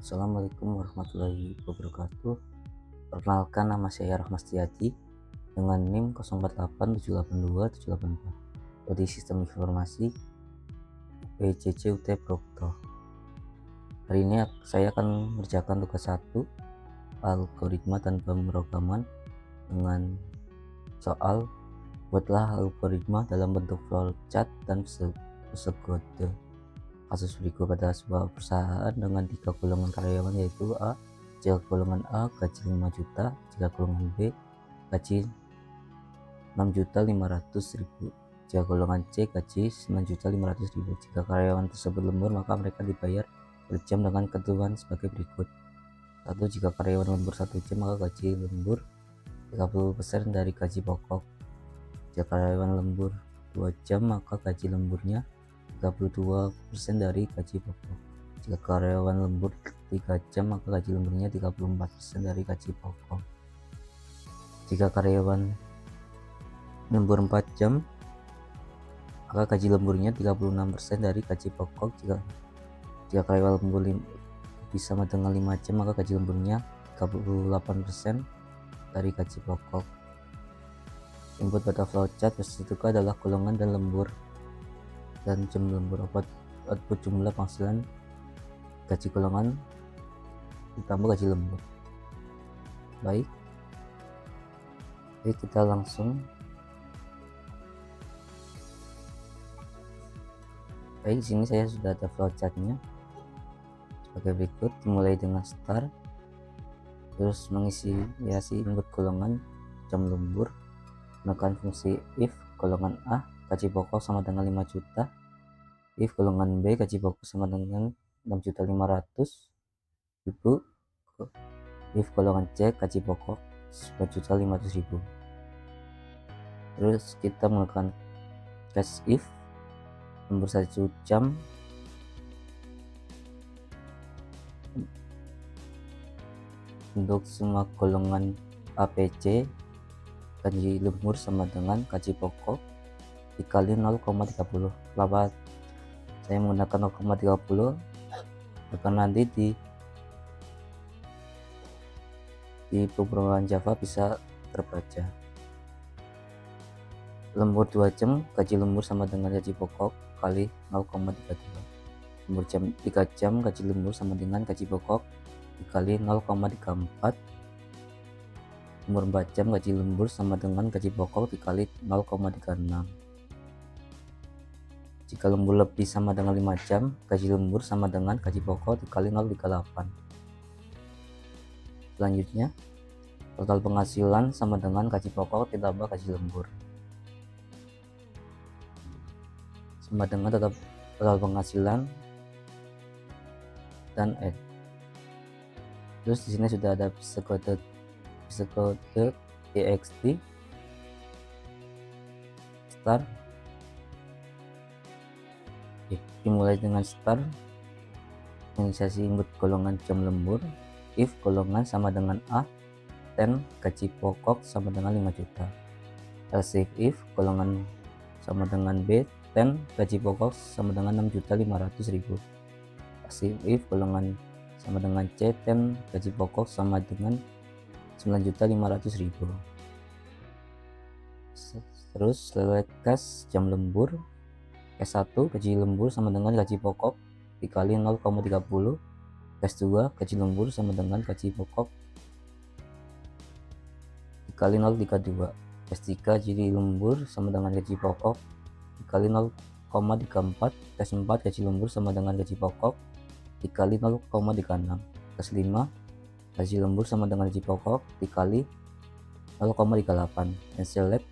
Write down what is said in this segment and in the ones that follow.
Assalamualaikum warahmatullahi wabarakatuh. Perkenalkan, nama saya Rahmas Setiaji dengan NIM 0878782784 Prodi Sistem Informasi PJJ UT Prokto. Hari ini saya akan mengerjakan tugas 1 algoritma tanpa pemrograman dengan soal buatlah algoritma dalam bentuk flowchart dan pseudocode. Kasus berikut: pada sebuah perusahaan dengan 3 golongan karyawan, yaitu A, jika golongan A gaji 5 juta, jika golongan B gaji 6.500.000, jika golongan C gaji 9.500.000. Jika karyawan tersebut lembur, maka mereka dibayar per jam dengan ketentuan sebagai berikut. 1. Jika karyawan lembur 1 jam, maka gaji lembur 30% dari gaji pokok. Jika karyawan lembur 2 jam, maka gaji lemburnya 32% dari gaji pokok. Jika karyawan lembur 3 jam, maka gaji lemburnya 34% dari gaji pokok. Jika karyawan lembur 4 jam, maka gaji lemburnya 36% dari gaji pokok. Jika karyawan lembur lebih sama dengan 5 jam, maka gaji lemburnya 38% dari gaji pokok. Input pada flowchart berikut adalah golongan dan lembur dan jam lembur. Output jumlah penghasilan gaji golongan ditambah gaji lembur. Baik, kita langsung. Baik, di sini saya sudah ada flowchartnya sebagai berikut. Dimulai dengan start, terus mengisi input golongan jam lembur, menggunakan fungsi if golongan A gaji pokok sama dengan 5 juta, if golongan B gaji pokok sama dengan 6.500.000, if golongan C gaji pokok 9.500.000. Terus kita menggunakan case if lembur 1 jam untuk semua golongan APC, gaji lembur sama dengan gaji pokok dikali 0,30. Kenapa saya menggunakan 0,30? Karena nanti di pemrograman Java bisa terbaca. Lembur 2 jam, gaji lembur sama dengan gaji pokok kali 0,32. Lembur 3 jam, gaji lembur sama dengan gaji pokok dikali 0,34. Lembur 4 jam, gaji lembur sama dengan gaji pokok dikali 0,36. Jika lembur lebih sama dengan 5 jam, gaji lembur sama dengan gaji pokok dikali 0,38. Selanjutnya, total penghasilan sama dengan gaji pokok ditambah gaji lembur, sama dengan total penghasilan dan N. Terus di sini sudah ada pseudocode txt start. Dimulai dengan start, inisiasi input golongan jam lembur, if golongan sama dengan A 10 gaji pokok sama dengan 5 juta, else if golongan sama dengan B 10 gaji pokok sama dengan 6.500.000, else if golongan sama dengan C 10 gaji pokok sama dengan 9.500.000. Terus select case jam lembur. Case 1 gaji lembur sama dengan gaji pokok dikali 0,30. Case 2 gaji lembur sama dengan gaji pokok dikali 0,32. Case 3 gaji lembur sama dengan gaji pokok dikali 0,34. Case 4 gaji lembur sama dengan gaji pokok dikali 0,36. Case 5 gaji lembur sama dengan gaji pokok dikali 0,38. Dan select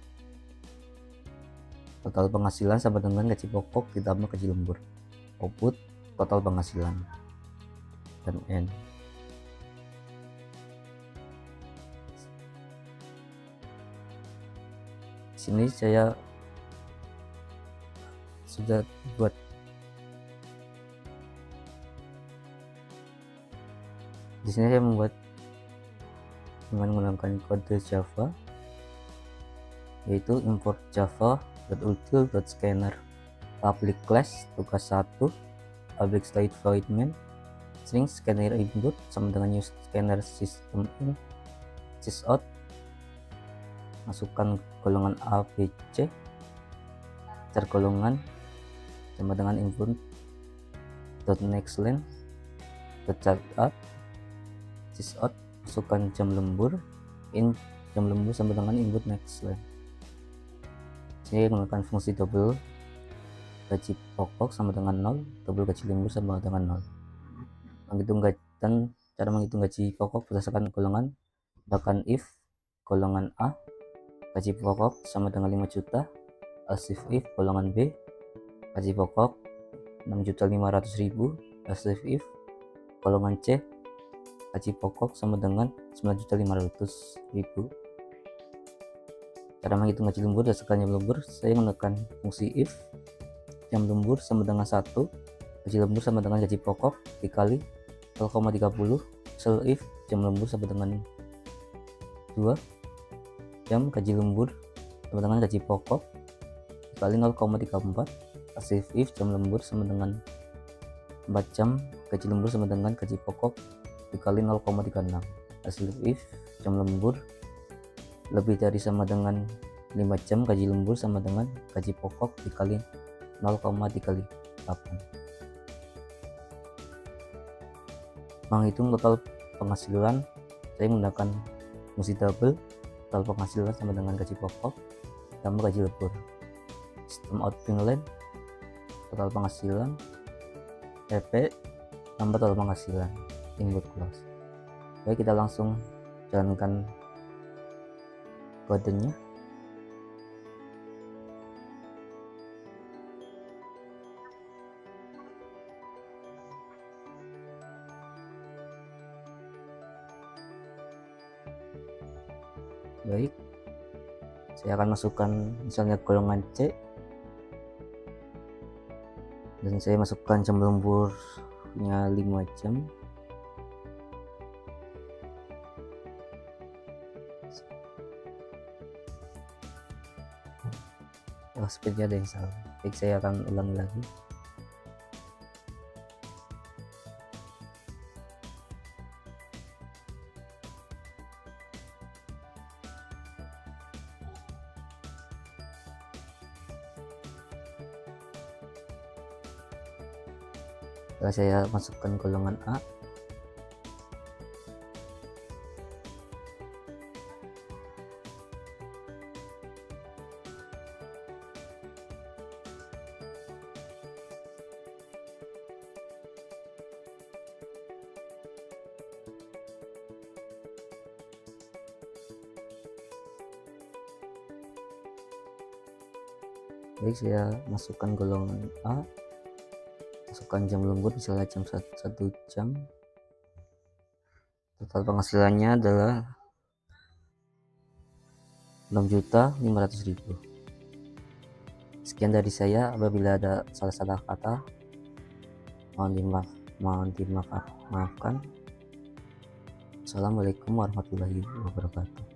total penghasilan sama dengan gaji pokok ditambah gaji lembur. Output total penghasilan dan N. Sini saya sudah buat di sini saya membuat dengan menggunakan kode Java, yaitu import java.util.scanner public class tugas 1 public statement string scanner input sama dengan new scanner system in sysout, masukkan golongan A, B, C, char golongan sama dengan input next line chart out sysout, masukkan jam lembur in jam lembur sama dengan input next line. Saya menggunakan fungsi double gaji pokok sama dengan 0, double gaji lembur sama dengan 0. Dan cara menghitung gaji pokok berdasarkan golongan, bahkan if golongan A gaji pokok sama dengan 5 juta, else if golongan B gaji pokok 6.500.000, else if golongan C gaji pokok sama dengan 9.500.000. Cara menghitung gaji lembur berdasarkan jam lembur, saya menekan fungsi if jam lembur sama dengan 1, gaji lembur sama dengan gaji pokok dikali 0,30, sel if jam lembur sama dengan 2 jam gaji lembur sama dengan gaji pokok dikali 0,34, else if jam lembur sama dengan 4 jam gaji lembur sama dengan gaji pokok dikali 0,36, else if jam lembur lebih dari sama dengan 5 jam gaji lembur sama dengan gaji pokok dikali 0,38. Menghitung total penghasilan, saya menggunakan fungsi double total penghasilan sama dengan gaji pokok tambah gaji lembur. Sistem out line total penghasilan PP tambah total penghasilan input close. Baik, kita langsung jalankan kodenya. Baik, saya akan masukkan misalnya golongan C, dan saya masukkan jam lemburnya 5 jam. Speednya ada yang salah. Baik, saya akan ulangi lagi. Setelah saya masukkan golongan A, baik, saya masukkan golongan A, masukkan jam lembur misalnya jam 1 jam, total penghasilannya adalah 6.500.000. Sekian dari saya. Apabila ada salah-salah kata mohon dimaafkan. Assalamualaikum warahmatullahi wabarakatuh.